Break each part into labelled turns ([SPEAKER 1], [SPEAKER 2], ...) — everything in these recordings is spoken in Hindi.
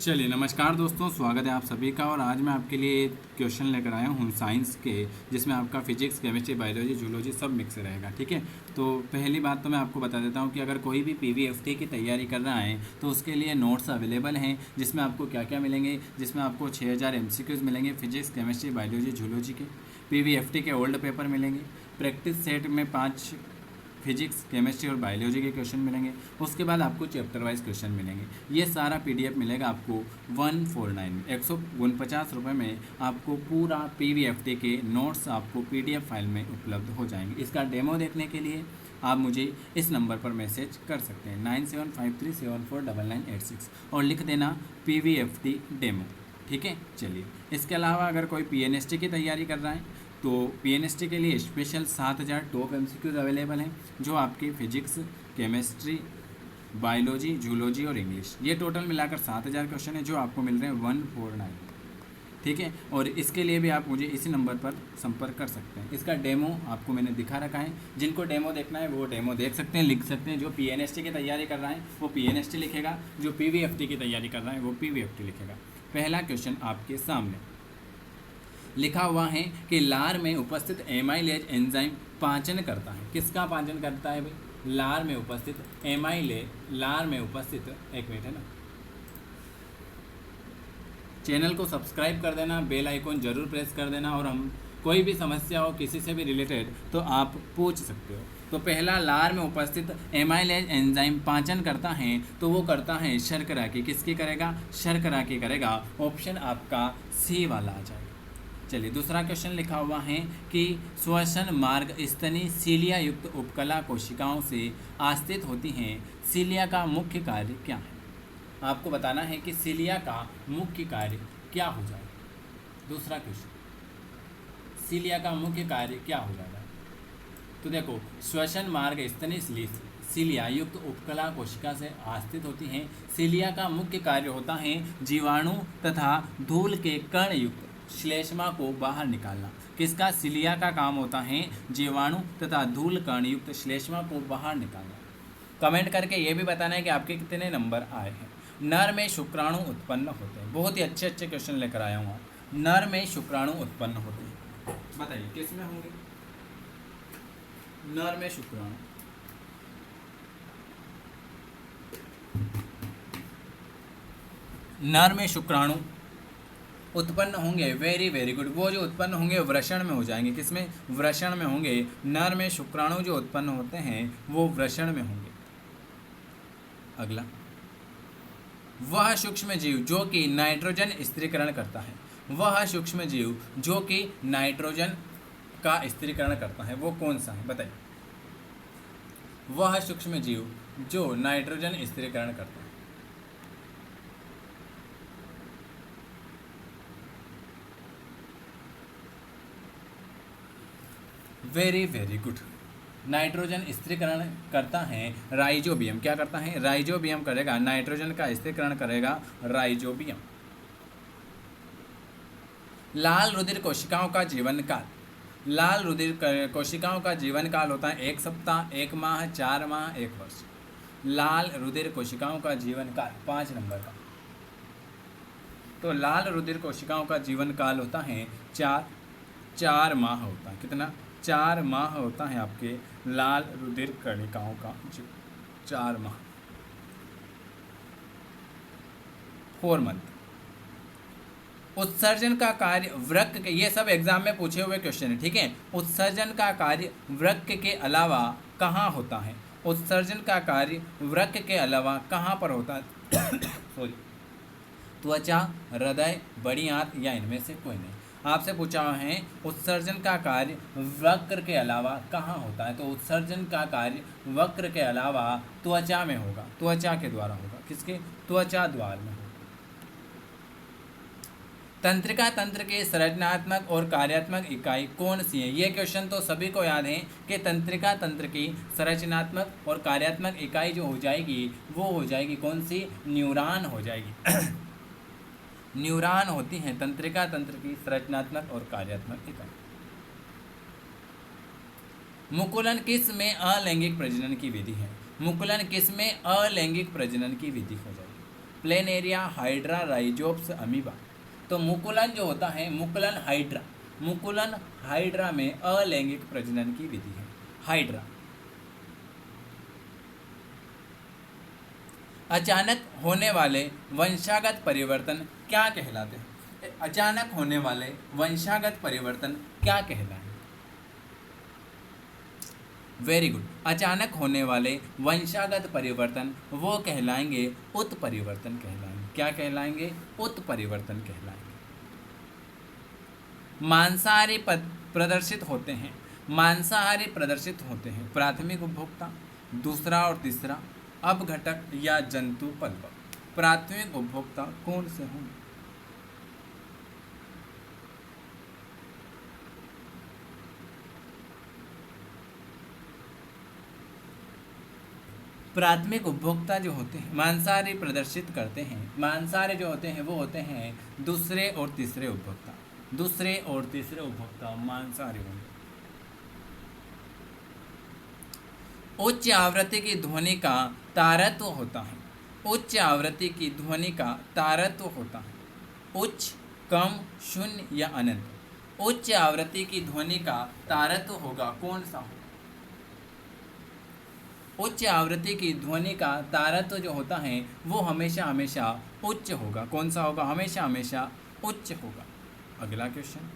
[SPEAKER 1] चलिए नमस्कार दोस्तों, स्वागत है आप सभी का। और आज मैं आपके लिए क्वेश्चन लेकर आया हूँ साइंस के, जिसमें आपका फिजिक्स, केमिस्ट्री, बायोलॉजी, जूलॉजी सब मिक्स रहेगा। ठीक है, तो पहली बात तो मैं आपको बता देता हूँ कि अगर कोई भी पीवीएफटी की तैयारी कर रहा है तो उसके लिए नोट्स अवेलेबल हैं, जिसमें आपको क्या क्या मिलेंगे। जिसमें आपको 6000 एमसीक्यूज़ मिलेंगे फिजिक्स, केमिस्ट्री, बायोलॉजी, जूलॉजी के। पीवीएफटी के ओल्ड पेपर मिलेंगे। प्रैक्टिस सेट में 5 फिजिक्स, केमिस्ट्री और बायोलॉजी के क्वेश्चन मिलेंगे। उसके बाद आपको चैप्टर वाइज क्वेश्चन मिलेंगे। ये सारा पीडीएफ मिलेगा आपको 149 में, 149 रुपये में आपको पूरा पीवीएफटी के नोट्स आपको पीडीएफ फाइल में उपलब्ध हो जाएंगे। इसका डेमो देखने के लिए आप मुझे इस नंबर पर मैसेज कर सकते हैं 9753749986 और लिख देना पीवीएफटी डेमो। ठीक है, चलिए इसके अलावा अगर कोई पीएनएसटी की तैयारी कर रहा है तो पीएनएसटी के लिए स्पेशल 7000 टॉप एमसीक्यूज अवेलेबल हैं, जो आपके फिजिक्स, केमिस्ट्री, बायोलॉजी, जूलॉजी और इंग्लिश, ये टोटल मिलाकर 7000 क्वेश्चन है जो आपको मिल रहे हैं 149। ठीक है, और इसके लिए भी आप मुझे इसी नंबर पर संपर्क कर सकते हैं। इसका डेमो आपको मैंने दिखा रखा है, जिनको डेमो देखना है वो डेमो देख सकते हैं, लिख सकते हैं। जो पीएनएसटी की तैयारी कर रहा है वो पीएनएसटी लिखेगा, जो पीवीएफटी की तैयारी कर रहा है वो पीवीएफटी लिखेगा। पहला क्वेश्चन आपके सामने लिखा हुआ है कि लार में उपस्थित एमाइलेज एंजाइम पाचन करता है। किसका पाचन करता है भाई? लार में उपस्थित लार में उपस्थित, एक मिनट है ना, चैनल को सब्सक्राइब कर देना, बेल आइकॉन जरूर प्रेस कर देना, और हम कोई भी समस्या हो किसी से भी रिलेटेड तो आप पूछ सकते हो। तो पहला, लार में उपस्थित एमाइलेज एंजाइम पाचन करता है तो वो करता है शर्करा की। किसकी करेगा? शर्करा की करेगा। ऑप्शन आपका सी वाला आ जाएगा। चलिए दूसरा क्वेश्चन लिखा हुआ है कि श्वसन मार्ग स्तनी सीलिया युक्त उपकला कोशिकाओं से आश्रित होती हैं। सीलिया का मुख्य कार्य क्या है? आपको बताना है कि सीलिया का मुख्य कार्य क्या हो जाएगा। दूसरा क्वेश्चन, सीलिया का मुख्य कार्य क्या हो जाएगा? तो देखो, श्वसन मार्ग स्तनी सीलिया युक्त उपकला कोशिका से आश्रित होती हैं। सीलिया का मुख्य कार्य होता है जीवाणु तथा धूल के कण युक्त श्लेष्मा को बाहर निकालना। किसका? सीलिया का काम होता है जीवाणु तथा धूल कण युक्त श्लेष्मा को बाहर निकालना। कमेंट करके ये भी बताना है कि आपके कितने नंबर आए हैं। नर में शुक्राणु उत्पन्न होते हैं। बहुत ही अच्छे अच्छे क्वेश्चन लेकर आया हूँ। नर में शुक्राणु उत्पन्न होते हैं, बताइए किस में होंगे? नर में शुक्राणु उत्पन्न होंगे। Very very good. वो जो उत्पन्न होंगे वृषण में हो जाएंगे। किसमें? वृषण में होंगे। नर में शुक्राणु जो उत्पन्न होते हैं वो वृषण में होंगे। अगला, वह सूक्ष्म जीव जो कि नाइट्रोजन स्थिरीकरण करता है। वह सूक्ष्म जीव जो कि नाइट्रोजन का स्थिरीकरण करता है वो कौन सा है? बताइए। वह सूक्ष्म जीव जो नाइट्रोजन स्थिरीकरण करता है। Very very good. नाइट्रोजन स्थिरीकरण करता है राइजोबियम। क्या करता है? राइजोबियम करेगा। नाइट्रोजन का स्थिरीकरण करेगा राइजोबियम। लाल रुधिर कोशिकाओं का जीवन काल। लाल रुधिर कोशिकाओं का जीवन काल होता है 1 सप्ताह, 1 माह, 4 माह, 1 वर्ष। लाल रुधिर कोशिकाओं का जीवन काल 5 नंबर का। तो लाल रुधिर कोशिकाओं का जीवन काल होता है 4 माह होता है। कितना? 4 माह होता है आपके लाल रुधिर कणिकाओं का 4 माह, 4 मंथ। उत्सर्जन का कार्य वृक्क के, ये सब एग्जाम में पूछे हुए क्वेश्चन है। ठीक है, उत्सर्जन का कार्य वृक्क के अलावा कहाँ होता है? उत्सर्जन का कार्य वृक्क के अलावा कहाँ पर होता है? सॉरी, त्वचा, हृदय, बड़ी आंत या इनमें से कोई नहीं। आपसे पूछा है उत्सर्जन का कार्य वक्र के अलावा कहाँ होता है? तो उत्सर्जन का कार्य वक्र के अलावा त्वचा में होगा, त्वचा के द्वारा होगा। किसके? त्वचा द्वार में होगा। तंत्रिका तंत्र की संरचनात्मक और कार्यात्मक इकाई कौन सी है? ये क्वेश्चन तो सभी को याद है कि तंत्रिका तंत्र की संरचनात्मक और कार्यात्मक इकाई जो हो जाएगी वो हो जाएगी कौन सी? न्यूरॉन हो जाएगी। न्यूरॉन होती हैं तंत्रिका तंत्र की संरचनात्मक और कार्यात्मक इकाई। मुकुलन किस में अलैंगिक प्रजनन की विधि है? मुकुलन किस में अलैंगिक प्रजनन की विधि हो जाएगी? Planaria, hydra, rhizopus, amoeba. तो मुकुलन जो होता है, मुकुलन हाइड्रा में अलैंगिक प्रजनन की विधि है। हाइड्रा। अचानक होने वाले वंशागत परिवर्तन क्या कहलाते हैं? अचानक होने वाले वंशागत परिवर्तन क्या कहलाएं? Very good. अचानक होने वाले वंशागत परिवर्तन वो कहलाएंगे उत्परिवर्तन कहलाएंगे। क्या कहलाएंगे? उत्परिवर्तन कहलाएंगे। मांसाहारी प्रदर्शित होते हैं, मांसाहारी प्रदर्शित होते हैं प्राथमिक उपभोक्ता, दूसरा और तीसरा अपघटक या जंतु पल्लव। प्राथमिक उपभोक्ता कौन से होंगे? प्राथमिक उपभोक्ता जो होते हैं मांसाहारी प्रदर्शित करते हैं, मांसाहारी जो होते हैं वो होते हैं दूसरे और तीसरे उपभोक्ता। दूसरे और तीसरे उपभोक्ता मांसाहारी होंगे। उच्च आवृत्ति की ध्वनि का तारत्व होता है, उच्च आवृत्ति की ध्वनि का तारत्व होता है। उच्च, कम, शून्य या अनंत। उच्च आवृत्ति की ध्वनि का तारत्व होगा कौन सा होगा? उच्च आवृत्ति की ध्वनि का तारत्व जो होता है वो हमेशा हमेशा उच्च होगा। कौन सा होगा? हमेशा हमेशा उच्च होगा। अगला क्वेश्चन,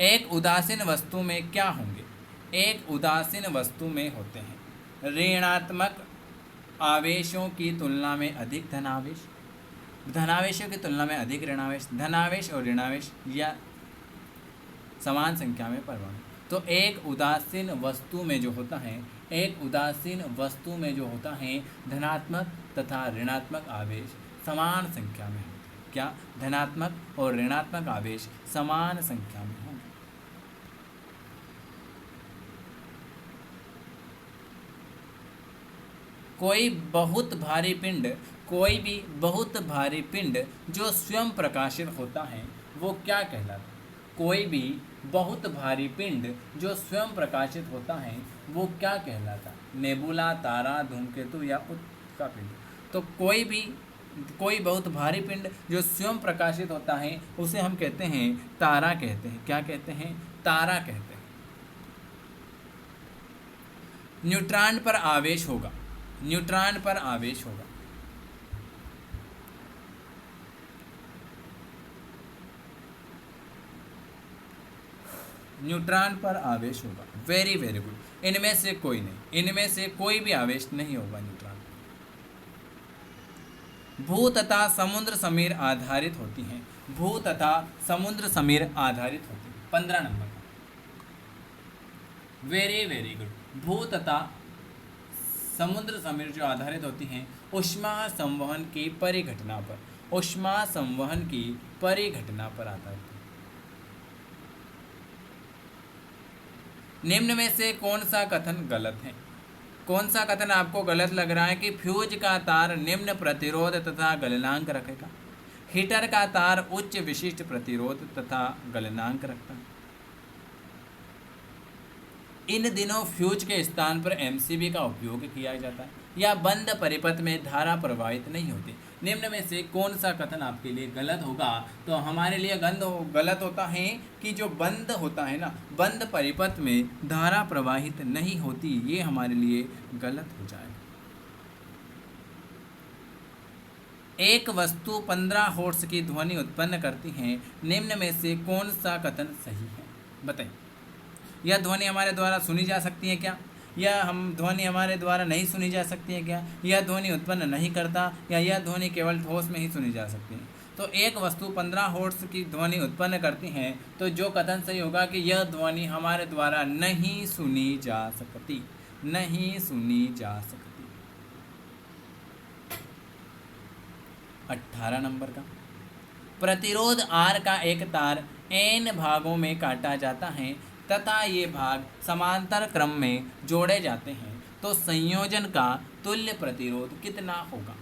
[SPEAKER 1] एक उदासीन वस्तु में क्या होंगे? एक उदासीन वस्तु में होते हैं ऋणात्मक आवेशों की तुलना में अधिक धनावेश, धनावेशों की तुलना में अधिक ऋणावेश, धनावेश और ऋणावेश या समान संख्या में परमाणु। तो एक उदासीन वस्तु में जो होता है, एक उदासीन वस्तु में जो होता है धनात्मक तथा ऋणात्मक आवेश समान संख्या में होते हैं। क्या? धनात्मक और ऋणात्मक आवेश समान संख्या में होंगे। कोई बहुत भारी पिंड, कोई भी बहुत भारी पिंड जो स्वयं प्रकाशित होता है वो क्या कहलाता है? कोई भी बहुत भारी पिंड जो स्वयं प्रकाशित होता है वो क्या कहलाता है? नेबुला, तारा, धूमकेतु या उल्का पिंड। तो कोई बहुत भारी पिंड जो स्वयं प्रकाशित होता है उसे हम कहते हैं तारा कहते हैं। क्या कहते हैं? तारा कहते हैं। न्यूट्रॉन पर आवेश होगा, न्यूट्रॉन पर आवेश होगा। न्यूट्रॉन पर आवेश होगा। Very very good. इनमें से कोई नहीं, इनमें से कोई भी आवेश नहीं होगा न्यूट्रॉन। भू तथा समुद्र समीर आधारित होती हैं, भू तथा समुद्र समीर आधारित होती हैं। 15 नंबर। Very very good. भू तथा समुद्र समीर जो आधारित होती हैं ऊष्मा संवहन की परिघटना पर, ऊष्मा संवहन की परिघटना पर आधारित है। निम्न में से कौन सा कथन गलत है? कौन सा कथन आपको गलत लग रहा है कि फ्यूज का तार निम्न प्रतिरोध तथा गलनांक रखेगा, हीटर का तार उच्च विशिष्ट प्रतिरोध तथा गलनांक रखता है। इन दिनों फ्यूज के स्थान पर एमसीबी का उपयोग किया जाता है या बंद परिपथ में धारा प्रवाहित नहीं होती। निम्न में से कौन सा कथन आपके लिए गलत होगा? तो हमारे लिए गलत होता है कि जो बंद होता है ना, बंद परिपथ में धारा प्रवाहित नहीं होती, ये हमारे लिए गलत हो जाएगा। एक वस्तु 15 हर्ट्ज की ध्वनि उत्पन्न करती है, निम्न में से कौन सा कथन सही है? बताइए। यह ध्वनि हमारे द्वारा सुनी जा सकती है क्या? यह ध्वनि हमारे द्वारा नहीं सुनी जा सकती है क्या? यह ध्वनि उत्पन्न नहीं करता या यह ध्वनि केवल ठोस में ही सुनी जा सकती है? तो एक वस्तु 15 हर्ट्ज की ध्वनि उत्पन्न करती है, तो जो कथन सही होगा कि यह ध्वनि हमारे द्वारा नहीं सुनी जा सकती, नहीं सुनी जा सकती। 18 नंबर का, प्रतिरोध R का एक तार N भागों में काटा जाता है तथा ये भाग समांतर क्रम में जोड़े जाते हैं, तो संयोजन का तुल्य प्रतिरोध कितना होगा?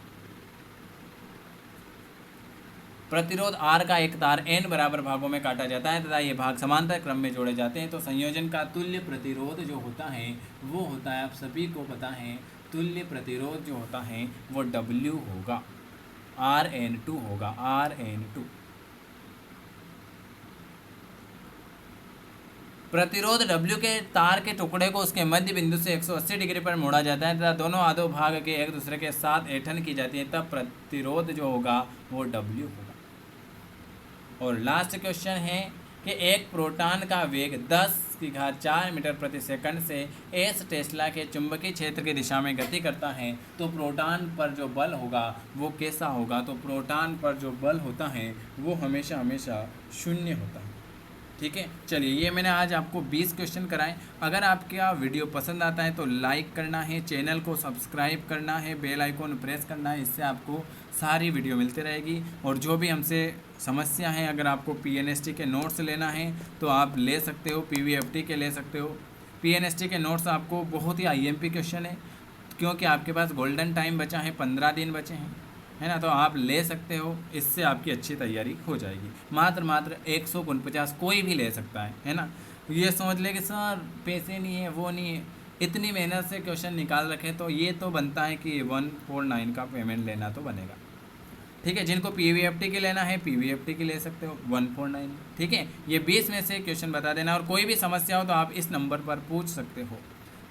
[SPEAKER 1] प्रतिरोध R का एक तार N बराबर भागों में काटा जाता है तथा ये भाग समांतर क्रम में जोड़े जाते हैं, तो संयोजन का तुल्य प्रतिरोध जो होता है वो होता है, आप सभी को पता है, तुल्य प्रतिरोध जो होता है वो W होगा, Rn2 होगा, Rn2। प्रतिरोध W के तार के टुकड़े को उसके मध्य बिंदु से 180 डिग्री पर मोड़ा जाता है तथा दोनों आधो भाग के एक दूसरे के साथ ऐंठन की जाती है, तब प्रतिरोध जो होगा वो W होगा। और लास्ट क्वेश्चन है कि एक प्रोटॉन का वेग 10⁴ मीटर प्रति सेकंड से एस टेस्ला के चुंबकीय क्षेत्र की दिशा में गति करता है, तो प्रोटॉन पर जो बल होगा वो कैसा होगा? तो प्रोटॉन पर जो बल होता है वो हमेशा हमेशा शून्य होता है। ठीक है, चलिए ये मैंने आज आपको 20 क्वेश्चन कराए। अगर आपका वीडियो पसंद आता है तो लाइक करना है, चैनल को सब्सक्राइब करना है, बेल आइकॉन प्रेस करना है, इससे आपको सारी वीडियो मिलती रहेगी। और जो भी हमसे समस्या है, अगर आपको PNST के नोट्स लेना है तो आप ले सकते हो, PVFT के ले सकते हो। PNST के नोट्स आपको बहुत ही IMP क्वेश्चन है, क्योंकि आपके पास गोल्डन टाइम बचा है, 15 दिन बचे हैं, है ना, तो आप ले सकते हो, इससे आपकी अच्छी तैयारी हो जाएगी। मात्र 149 कोई भी ले सकता है ना। ये समझ ले कि सर पैसे नहीं है, वो नहीं है, इतनी मेहनत से क्वेश्चन निकाल रखे तो ये तो बनता है कि 149 का पेमेंट लेना तो बनेगा। ठीक है, जिनको PVFT के लेना है PVFT के ले सकते हो 149। ठीक है, ये 20 में से क्वेश्चन बता देना। और कोई भी समस्या हो तो आप इस नंबर पर पूछ सकते हो,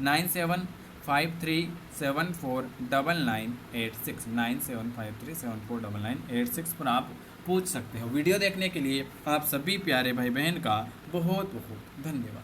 [SPEAKER 1] 9753749986 9753749986 पर आप पूछ सकते हो। वीडियो देखने के लिए आप सभी प्यारे भाई बहन का बहुत बहुत धन्यवाद।